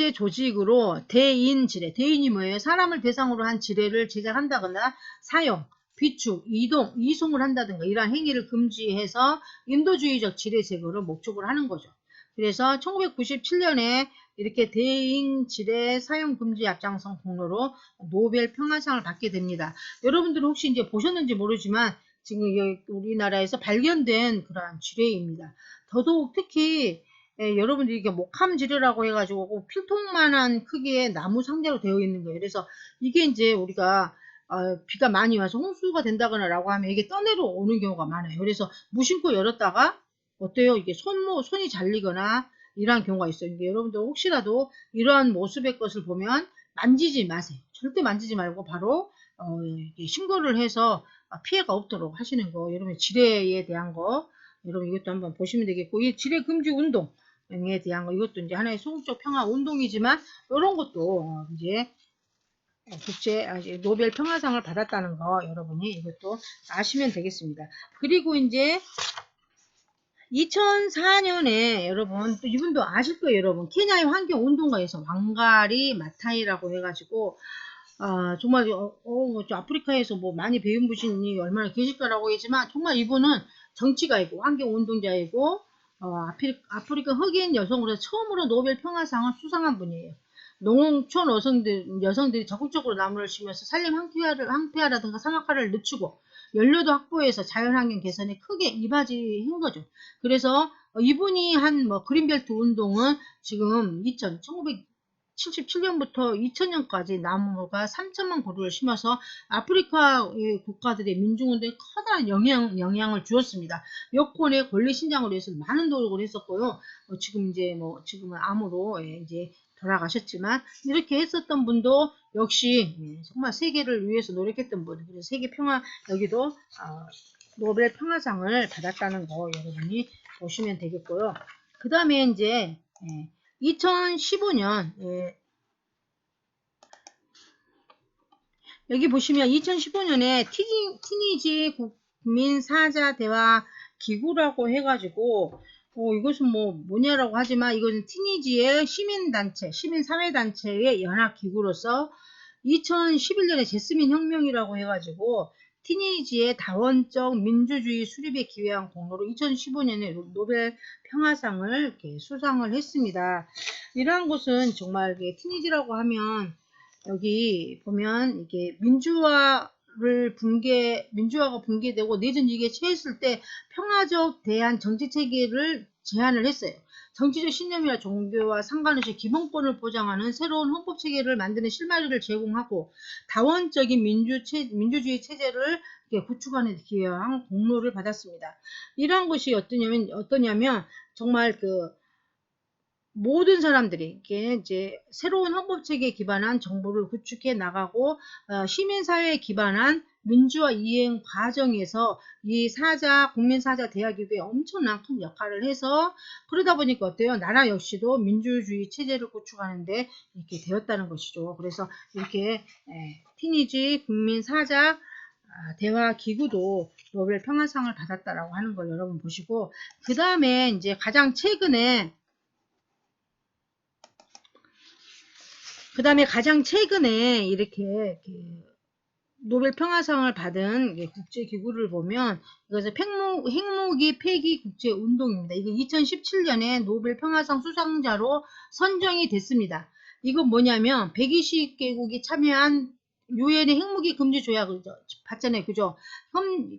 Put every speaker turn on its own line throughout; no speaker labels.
국제 조직으로 대인지뢰, 대인이 뭐예요? 사람을 대상으로 한 지뢰를 제작한다거나 사용, 비축, 이동, 이송을 한다든가 이러한 행위를 금지해서 인도주의적 지뢰 제거를 목적으로 하는 거죠. 그래서 1997년에 이렇게 대인 지뢰 사용 금지 앞장선 공로로 노벨 평화상을 받게 됩니다. 여러분들은 혹시 이제 보셨는지 모르지만 지금 우리나라에서 발견된 그러한 지뢰입니다. 더더욱 특히 여러분들이 이게 목함 지뢰라고 해가지고 필통만한 크기의 나무 상자로 되어 있는 거예요. 그래서 이게 이제 우리가 비가 많이 와서 홍수가 된다거나 라고 하면 이게 떠내려 오는 경우가 많아요. 그래서 무심코 열었다가 어때요? 이게 손이 잘리거나 이러한 경우가 있어요. 이게 여러분들 혹시라도 이러한 모습의 것을 보면 만지지 마세요. 절대 만지지 말고 바로 신고를 해서 피해가 없도록 하시는 거. 여러분 지뢰에 대한 거 여러분 이것도 한번 보시면 되겠고, 이 지뢰 금지 운동에 대한 거 이것도 이제 하나의 소극적 평화 운동이지만 이런 것도 이제 노벨 평화상을 받았다는 거 여러분이 이것도 아시면 되겠습니다. 그리고 이제 2004년에 여러분 또 이분도 아실 거예요. 여러분 케냐의 환경운동가에서 왕가리 마타이라고 해가지고 정말 아프리카에서 뭐 많이 배운 분이 얼마나 계실 거라고 했지만 정말 이분은 정치가이고 환경운동자이고 아프리카 흑인 여성으로 처음으로 노벨 평화상을 수상한 분이에요. 농촌 여성들이 적극적으로 나무를 심어서 산림 항폐화라든가 산악화를 늦추고 연료도 확보해서 자연환경 개선에 크게 이바지한 거죠. 그래서 이분이 한 그린벨트 운동은 지금 1977년부터 2000년까지 나무가 3천만 그루를 심어서 아프리카 국가들의 민중운동에 커다란 영향을 주었습니다. 여권의 권리 신장을 위해서 많은 노력을 했었고요. 지금은 암으로 이제 돌아가셨지만 이렇게 했었던 분도 역시 정말 세계를 위해서 노력했던 분, 그래서 세계 평화 여기도 노벨 평화상을 받았다는 거 여러분이 보시면 되겠고요. 그 다음에 이제 2015년 여기 보시면 2015년에 티니지 국민사자 대화 기구라고 해가지고 이것은 뭐냐라고 하지만 이것은 티니지의 시민사회단체의 연합기구로서 2011년에 제스민 혁명이라고 해가지고 티니지의 다원적 민주주의 수립에 기여한 공로로 2015년에 노벨 평화상을 이렇게 수상을 했습니다. 이러한 것은 정말 티니지라고 하면 여기 보면 이게 민주화가 붕괴되고 내전 위기에 처했을 때 평화적 대한 정치 체계를 제안을 했어요. 정치적 신념이나 종교와 상관없이 기본권을 보장하는 새로운 헌법 체계를 만드는 실마리를 제공하고 다원적인 민주주의 체제를 구축하는 데 기여한 공로를 받았습니다. 이러한 것이 어떠냐면 정말 모든 사람들이 이제 새로운 헌법 체계에 기반한 정부를 구축해 나가고 시민사회에 기반한 민주화 이행 과정에서 이 국민사자 대화기구에 엄청난 큰 역할을 해서 그러다 보니까 어때요? 나라 역시도 민주주의 체제를 구축하는데 이렇게 되었다는 것이죠. 그래서 이렇게 티니지 국민사자 대화기구도 노벨 평화상을 받았다라고 하는 걸 여러분 보시고, 그 다음에 이제 가장 최근에 이렇게 노벨 평화상을 받은 국제기구를 보면 이것은 핵무기 폐기 국제운동입니다. 이거 2017년에 노벨 평화상 수상자로 선정이 됐습니다. 이건 뭐냐면 120개국이 참여한 유엔의 핵무기 금지 조약을 봤잖아요. 그죠?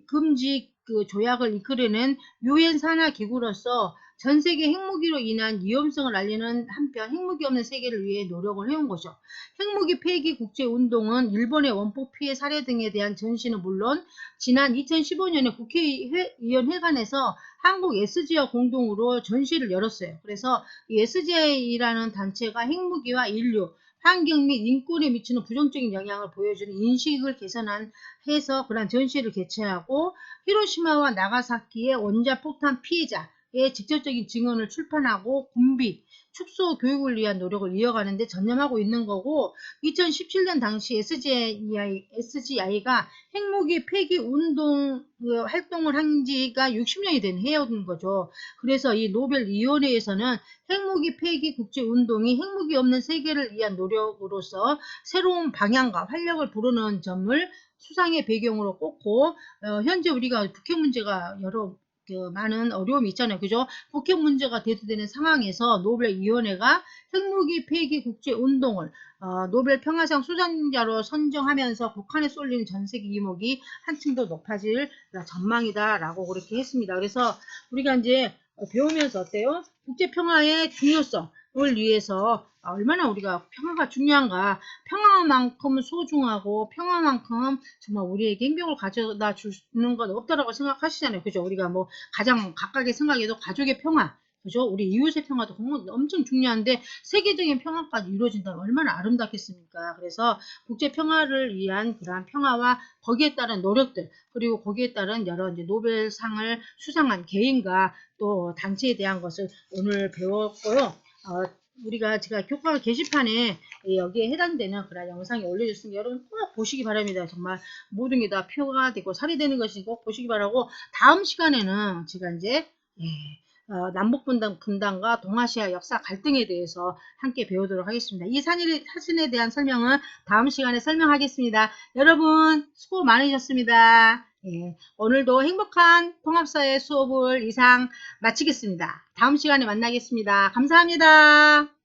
금지 조약을 이끌어낸 유엔 산하 기구로서 전 세계 핵무기로 인한 위험성을 알리는 한편 핵무기 없는 세계를 위해 노력을 해온 거죠. 핵무기 폐기 국제운동은 일본의 원폭 피해 사례 등에 대한 전시는 물론 지난 2015년에 국회의원 회관에서 한국 SG와 공동으로 전시를 열었어요. 그래서 이 SGI라는 단체가 핵무기와 인류, 환경 및 인권에 미치는 부정적인 영향을 보여주는 인식을 해서 그런 전시를 개최하고 히로시마와 나가사키의 원자폭탄 피해자 직접적인 증언을 출판하고 군비, 축소 교육을 위한 노력을 이어가는 데 전념하고 있는 거고 2017년 당시 SGI가 핵무기 폐기 운동 활동을 한 지가 60년이 된 해였는 거죠. 그래서 이 노벨위원회에서는 핵무기 폐기 국제운동이 핵무기 없는 세계를 위한 노력으로서 새로운 방향과 활력을 부르는 점을 수상의 배경으로 꼽고 현재 우리가 북핵 문제가 여러 많은 어려움이 있잖아요. 그죠? 북핵 문제가 대두되는 상황에서 노벨위원회가 핵무기 폐기 국제운동을 노벨 평화상 수상자로 선정하면서 북한에 쏠린 전세계 이목이 한층 더 높아질 전망이다라고 그렇게 했습니다. 그래서 우리가 이제 배우면서 어때요? 국제평화의 중요성을 위해서 얼마나 우리가 평화가 중요한가, 평화만큼 소중하고 평화만큼 정말 우리에게 행복을 가져다 주는 건 없다라고 생각하시잖아요. 그죠? 우리가 뭐 가장 각각의 생각에도 가족의 평화, 그죠? 우리 이웃의 평화도 엄청 중요한데 세계적인 평화까지 이루어진다면 얼마나 아름답겠습니까? 그래서 국제 평화를 위한 그러한 평화와 거기에 따른 노력들, 그리고 거기에 따른 여러 이제 노벨상을 수상한 개인과 또 단체에 대한 것을 오늘 배웠고요. 제가 교과 게시판에 여기에 해당되는 그런 영상이 올려졌으니 여러분 꼭 보시기 바랍니다. 정말 모든 게 다 표가 되고 살이 되는 것이 꼭 보시기 바라고 다음 시간에는 제가 이제 남북분단과 동아시아 역사 갈등에 대해서 함께 배우도록 하겠습니다. 이 사진에 대한 설명은 다음 시간에 설명하겠습니다. 여러분 수고 많으셨습니다. 오늘도 행복한 통합사회 수업을 이상 마치겠습니다. 다음 시간에 만나겠습니다. 감사합니다.